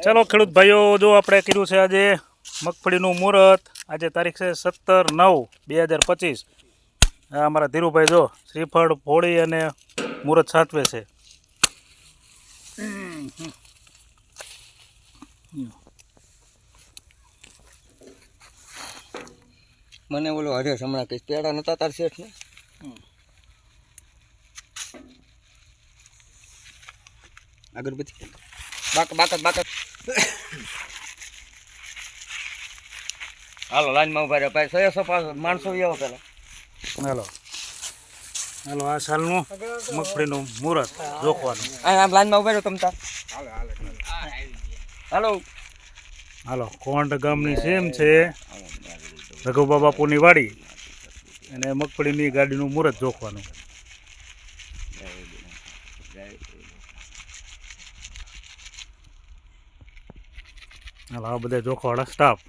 ચાલો ખેડૂત ભાઈઓ, જો આપણે કર્યું છે આજે મગફળીનું મુહૂર્ત. આજે તારીખ છે 17/9/2025. આ અમારા ધીરુભાઈ જો શ્રીફળ ફોડી અને મુહૂર્ત સાચવે છે. મને બોલો હરેશ હમણાં કઈ પેડા નતા તાર શેઠ ને અગરબત્તી બાકત હાલો લાઈનમાં ઉભા રહ્યા ભાઈ 100 માણસો આવો પેલા હાલો હાલો, આ સાલનું મગફળીનું મુહૂર્ત જોખવાનું. આમ લાઈનમાં ઉભા રહ્યો તમતા હાલો હાલો, કોંડ ગામની સેમ છે રઘુબા બાપુની વાડી અને મગફળીની ગાડીનું મુહૂર્ત જોખવાનું. હાલો, આ બધા જોખવાળા સ્ટાફ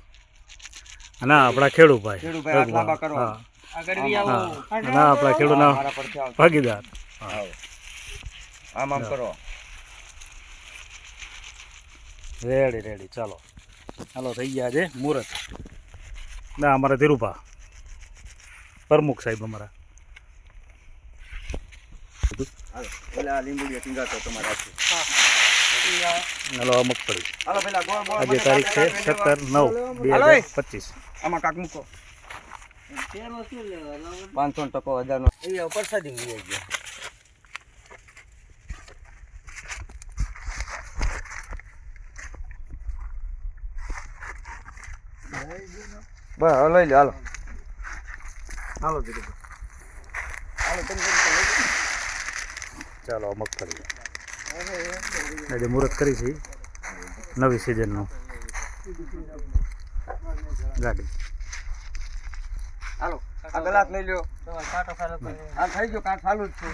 અને આપણા ખેડૂભાઈ આપણા ખેડૂતના ભાગીદાર. આમ કરો રેડી ચાલો હાલો, થઈ ગયા છે મુહૂર્ત. ના, અમારા ધીરુભા પ્રમુખ સાહેબ અમારા. હાલો, આ મગફળી આજે તારીખ છે 17/9/2025. આમાં કાક મૂકો 500 ટકો 1000 પ્રસાદી લઈ ગયા. બસ લઈ લે હાલો હાલો ચાલો, મગફળી આજે મુહૂર્ત કરી છે નવી સિઝનનું ગાડી. હાલો આ ગલાસ લઈ લ્યો. આ થઈ ગયો કાંઠ ચાલુ જ છે.